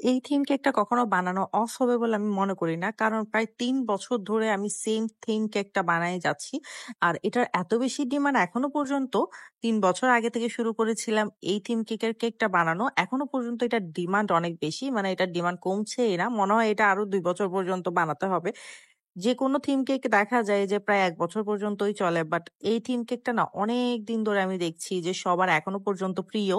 এই থিম কেকটা কখনো বানানো অফ হবে বলে আমি মনে করি না। কারণ প্রায় ৩ বছর ধরে আমি সেম থিম কেকটা বানায়ে যাচ্ছি। আর এটার এত বেশি ডিমান্ড এখনো পর্যন্ত ৩ বছর আগে থেকে শুরু করেছিলাম এই থিম কেকটা বানানো। এখনো পর্যন্ত এটার ডিমান্ড অনেক বেশি। মানে এটার ডিমান্ড কমছেই না। মনে হয় এটা আরো ২ বছর পর্যন্ত বানাতে হবে। যেকোনো থিম কেক দেখা যায় যে প্রায় ১ বছর পর্যন্তই চলে। বাট এই থিম কেকটা না অনেকদিন ধরে আমি দেখছি যে সবার এখনো পর্যন্ত প্রিয়।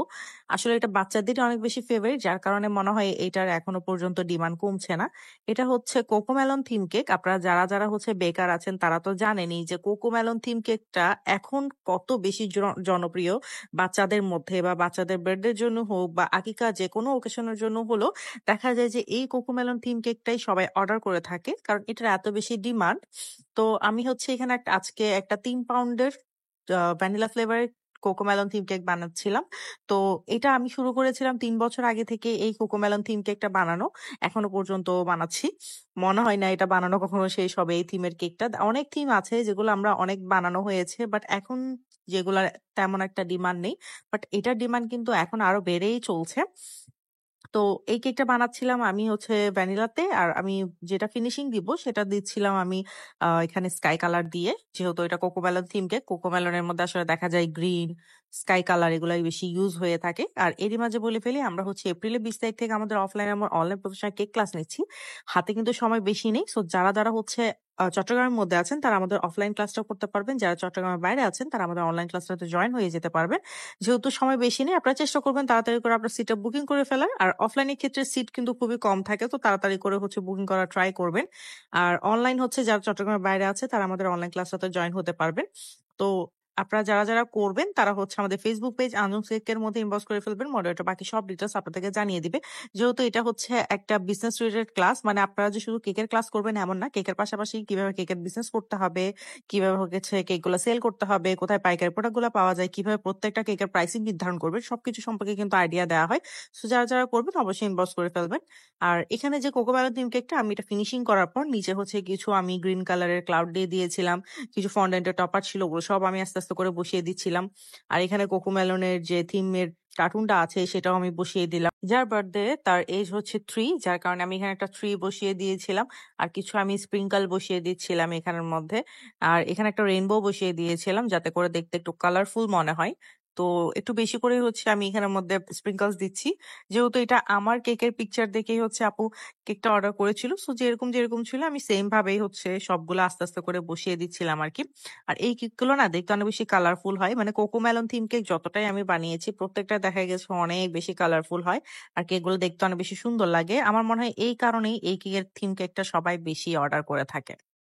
আসলে এটা বাচ্চাদেরই অনেক বেশি ফেভারিট যার কারণে মনে হয় এটার এখনো পর্যন্ত ডিমান্ড কমছে না। এটা হচ্ছে কোকোমেলন থিম কেক। আপনারা যারা হচ্ছে বেকার আছেন তারা তো জানেনই যে কোকোমেলন থিম কেকটা এখন কত বেশি জনপ্রিয় বাচ্চাদের মধ্যে বা বাচ্চাদের বার্থডের জন্য হোক বা আকিকা যেকোনো অকেশনের জন্য হলো দেখা যায় যে এই কোকোমেলন থিম কেকটাই সবাই অর্ডার করে থাকে। কারণ এটার এত বেশি ডিমান্ড। তো আমি হচ্ছে এখানে আজকে একটা ৩ পাউন্ডের ভ্যানিলা ফ্লেভারের কোকোমেলন থিম কেক বানাচ্ছিলাম। তো এটা আমি শুরু করেছিলাম ৩ বছর আগে থেকে এই কোকোমেলন থিম কেকটা বানানো। এখনো পর্যন্ত বানাচ্ছি। মনে হয় না এটা বানানো কখনো শেষ হবে এই থিমের কেকটা। অনেক থিম আছে যেগুলো আমরা অনেক বানানো হয়েছে। বাট এখন যেগুলার তেমন একটা ডিমান্ড নেই। বাট এটার ডিমান্ড কিন্তু এখন আরো বেড়েই চলছে। তো এই কেকটা বানাচ্ছিলাম আমি হচ্ছে ভ্যানিলাতে। আর আমি যেটা ফিনিশিং দিব সেটা দিচ্ছিলাম আমি এখানে স্কাই কালার দিয়ে। যেহেতু এটা কোকোমেলন থিম কেক, কোকোমেলনের মধ্যে আসলে দেখা যায় গ্রিন, স্কাই কালার এগুলাই বেশি ইউজ হয়ে থাকে। আর এরই মাঝে বলে ফেলি আমরা হচ্ছে এপ্রিলের ২০ তারিখ থেকে আমাদের অনলাইন প্রফেশনাল কেক ক্লাস নিচ্ছি। হাতে কিন্তু সময় বেশি নেই। সো যারা হচ্ছে চট্টগ্রামের মধ্যে আছেন তারা আমাদের অফলাইন ক্লাসটাও করতে পারবেন। যারা চট্টগ্রামের বাইরে আছেন তারা আমাদের অনলাইন ক্লাসটাতে জয়েন হয়ে যেতে পারবেন। যেহেতু সময় বেশি নেই আপনারা চেষ্টা করবেন তাড়াতাড়ি করে আপনার সিটটা বুকিং করে ফেলার। আর অফলাইনের ক্ষেত্রে সিট কিন্তু খুবই কম থাকে। তো তাড়াতাড়ি করে হচ্ছে বুকিং করার ট্রাই করবেন। আর অনলাইন হচ্ছে যারা চট্টগ্রামের বাইরে আছে তারা আমাদের অনলাইন ক্লাসটাতে জয়েন হতে পারবেন। তো আপনারা যারা করবেন তারা হচ্ছে আমাদের ফেসবুক পেজ আঞ্জুম কেকের মধ্যে ইনবক্স করে ফেলবেন। মডারেটর বাকি সব ডিটেইলস আপনাদেরকে জানিয়ে দিবে। যেহেতু এটা হচ্ছে একটা বিজনেস রিলেটেড ক্লাস, মানে আপনারা যে শুধু কেকের ক্লাস করবেন এমন না। কেকের পাশাপাশি কিভাবে কেকের বিজনেস করতে হবে, কিভাবে হচ্ছে কেকগুলো সেল করতে হবে, কোথায় পাইকারি প্রোডাক্টগুলো পাওয়া যায়, কিভাবে প্রত্যেকটা কেকের প্রাইসিং নির্ধারণ করবেন, সবকিছু সম্পর্কে কিন্তু আইডিয়া দেওয়া হয়। সো যারা করবেন অবশ্যই ইনবক্স করে ফেলবেন। আর এখানে যে কোকোমেলন থিম কেকটা আমি এটা ফিনিশিং করার পর নিচে হচ্ছে কিছু আমি গ্রিন কালারের ক্লাউড দিয়ে দিয়েছিলাম। কিছু ফন্ডেন্টের টপার ছিল ওগুলো সব আমি আস্তে আস্তে করে বসিয়ে দিচ্ছিলাম। আর এখানে কোকোমেলনের যে থিমের কার্টুনটা আছে সেটাও আমি বসিয়ে দিলাম। যার বার্থডে তার এজ হচ্ছে 3, যার কারণে আমি এখানে একটা ট্রি বসিয়ে দিয়েছিলাম। আর কিছু আমি স্প্রিঙ্কল বসিয়ে দিচ্ছিলাম এখানের মধ্যে। আর এখানে একটা রেইনবো বসিয়ে দিয়েছিলাম যাতে করে দেখতে একটু কালারফুল মনে হয়। তো একটু বেশি করে হচ্ছে আমি এখানের মধ্যে স্প্রিঙ্কলস দিচ্ছি। যেহেতু এটা আমার কেকের পিকচার দেখেই হচ্ছে আপু কেকটা অর্ডার করেছিল। সো যেরকম ছিল আমি সেম ভাবেই হচ্ছে সবগুলো আস্তে আস্তে করে বসিয়ে দিচ্ছিলাম আরকি। আর এই কেকগুলো না দেখতে অনেক বেশি কালারফুল হয়। মানে কোকোমেলন থিম কেক যতটাই আমি বানিয়েছি প্রত্যেকটা দেখা গেছে অনেক বেশি কালারফুল হয়। আর কেকগুলো দেখতে অনেক বেশি সুন্দর লাগে। আমার মনে হয় এই কারণেই এই কেকের থিম কেকটা সবাই বেশি অর্ডার করে থাকে।